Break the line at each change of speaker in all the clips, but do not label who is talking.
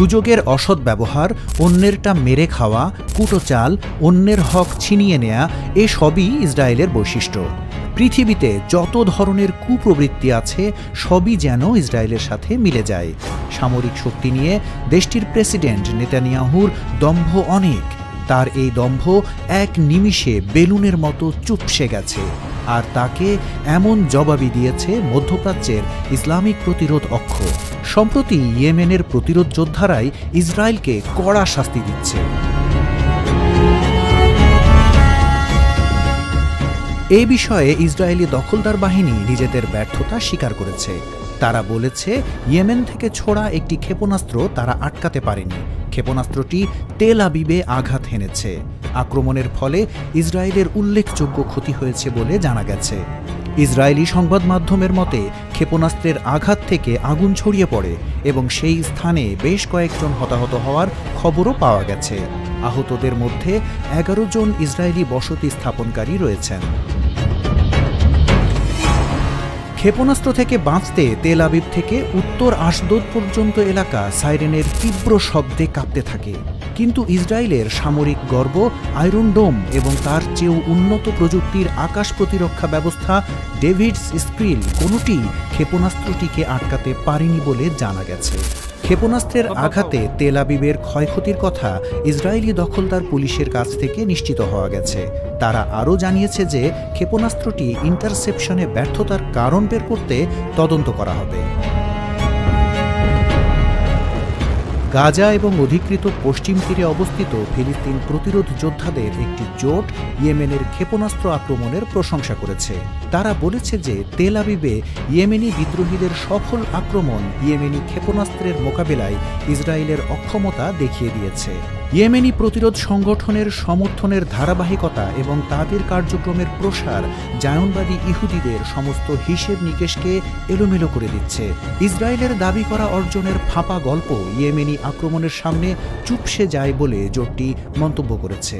সুযোগের অসৎ ব্যবহার, অন্যেরটা মেরে খাওয়া, কুটো চাল, অন্যের হক ছিনিয়ে নেয়া এসবই ইসরায়েলের বৈশিষ্ট্য। পৃথিবীতে যত ধরনের কুপ্রবৃত্তি আছে সবই যেন ইসরায়েলের সাথে মিলে যায়। সামরিক শক্তি নিয়ে দেশটির প্রেসিডেন্ট নেতানিয়াহুর দম্ভ অনেক। তার এই দম্ভ এক নিমিষে বেলুনের মতো চুপসে গেছে, আর তাকে এমন জবাবই দিয়েছে মধ্যপ্রাচ্যের ইসলামিক প্রতিরোধ অক্ষ। সম্প্রতি ইয়েমেনের প্রতিরোধ যোদ্ধারাই ইসরায়েলকে কড়া শাস্তি দিচ্ছে। এই বিষয়ে ইসরায়েলি দখলদার বাহিনী নিজেদের ব্যর্থতা স্বীকার করেছে। তারা বলেছে ইয়েমেন থেকে ছোড়া একটি ক্ষেপণাস্ত্র তারা আটকাতে পারেনি। ক্ষেপণাস্ত্রটি তেল আবিবে আঘাত হেনেছে। আক্রমণের ফলে ইসরায়েলের উল্লেখযোগ্য ক্ষতি হয়েছে বলে জানা গেছে। ইসরায়েলি সংবাদ মাধ্যমের মতে ক্ষেপণাস্ত্রের আঘাত থেকে আগুন ছড়িয়ে পড়ে এবং সেই স্থানে বেশ কয়েকজন হতাহত হওয়ার খবরও পাওয়া গেছে। আহতদের মধ্যে 11 জন ইসরায়েলি বসতি স্থাপনকারী রয়েছেন। ক্ষেপণাস্ত্র থেকে বাঁচতে তেল আবিব থেকে উত্তর আশদোদ পর্যন্ত এলাকা সাইরেনের তীব্র শব্দে কাঁপতে থাকে। কিন্তু ইসরায়েলের সামরিক গর্ব আয়রন ডোম এবং তার চেয়েও উন্নত প্রযুক্তির আকাশ প্রতিরক্ষা ব্যবস্থা ডেভিডস স্ক্রিল কোনোটি ক্ষেপণাস্ত্রটিকে আটকাতে পারেনি বলে জানা গেছে। ক্ষেপণাস্ত্রের আঘাতে তেল আবিবের ক্ষয়ক্ষতির কথা ইসরায়েলি দখলদার পুলিশের কাছ থেকে নিশ্চিত হওয়া গেছে। তারা আরও জানিয়েছে যে ক্ষেপণাস্ত্রটি ইন্টারসেপশনে ব্যর্থতার কারণ বের করতে তদন্ত করা হবে। গাজা এবং অধিকৃত পশ্চিম তীরে অবস্থিত ফিলিস্তিন প্রতিরোধ যোদ্ধাদের একটি জোট ইয়েমেনের ক্ষেপণাস্ত্র আক্রমণের প্রশংসা করেছে। তারা বলেছে যে তেল আবিবে ইয়েমেনি বিদ্রোহীদের সফল আক্রমণ ইয়েমেনি ক্ষেপণাস্ত্রের মোকাবিলায় ইসরায়েলের অক্ষমতা দেখিয়ে দিয়েছে। ইয়েমেনি প্রতিরোধ সংগঠনের সমর্থনের ধারাবাহিকতা এবং তাদের কার্যক্রমের প্রসার জায়নবাদী ইহুদিদের সমস্ত হিসেব নিকেশকে এলোমেলো করে দিচ্ছে। ইসরায়েলের দাবি করা অর্জনের ফাঁপা গল্প ইয়েমেনি আক্রমণের সামনে চুপসে যায় বলে জোটটি মন্তব্য করেছে।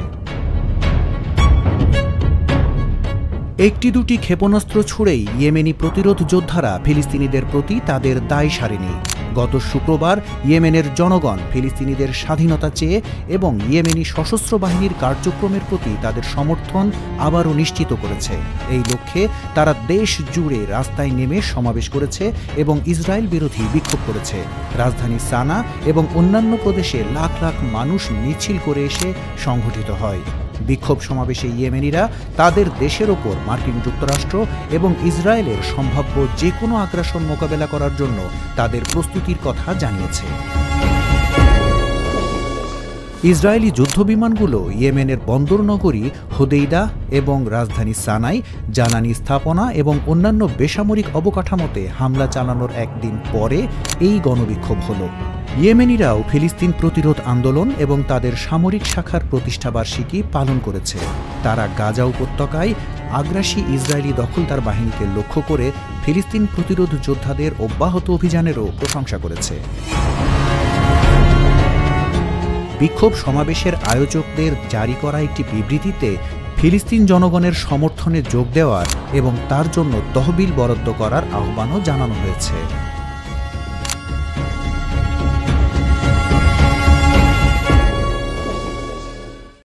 একটি দুটি ক্ষেপণাস্ত্র ছুড়েই ইয়েমেনি প্রতিরোধ যোদ্ধারা ফিলিস্তিনিদের প্রতি তাদের দায় সারেনি। গত শুক্রবার ইয়েমেনের জনগণ ফিলিস্তিনিদের স্বাধীনতা চেয়ে এবং ইয়েমেনি সশস্ত্র বাহিনীর কার্যক্রমের প্রতি তাদের সমর্থন আবারও নিশ্চিত করেছে। এই লক্ষ্যে তারা দেশ জুড়ে রাস্তায় নেমে সমাবেশ করেছে এবং ইসরায়েল বিরোধী বিক্ষোভ করেছে। রাজধানী সানা এবং অন্যান্য প্রদেশে লাখ লাখ মানুষ মিছিল করে এসে সংগঠিত হয়। বিক্ষোভ সমাবেশে ইয়েমেনিরা তাদের দেশের ওপর মার্কিন যুক্তরাষ্ট্র এবং ইসরায়েলের সম্ভাব্য যে কোনো আগ্রাসন মোকাবেলা করার জন্য তাদের প্রস্তুতির কথা জানিয়েছে। ইসরায়েলি যুদ্ধবিমানগুলো ইয়েমেনের বন্দর নগরী হোদেইদা এবং রাজধানী সানায় জ্বালানি স্থাপনা এবং অন্যান্য বেসামরিক অবকাঠামোতে হামলা চালানোর একদিন পরে এই গণবিক্ষোভ হল। ইয়েমেনিরাও ফিলিস্তিন প্রতিরোধ আন্দোলন এবং তাদের সামরিক শাখার প্রতিষ্ঠাবার্ষিকী পালন করেছে। তারা গাজা উপত্যকায় আগ্রাসী ইসরায়েলি দখলদার বাহিনীকে লক্ষ্য করে ফিলিস্তিন প্রতিরোধ যোদ্ধাদের অব্যাহত অভিযানেরও প্রশংসা করেছে। বিক্ষোভ সমাবেশের আয়োজকদের জারি করা একটি বিবৃতিতে ফিলিস্তিন জনগণের সমর্থনে যোগ দেওয়ার এবং তার জন্য তহবিল বরাদ্দ করার আহ্বানও জানানো হয়েছে।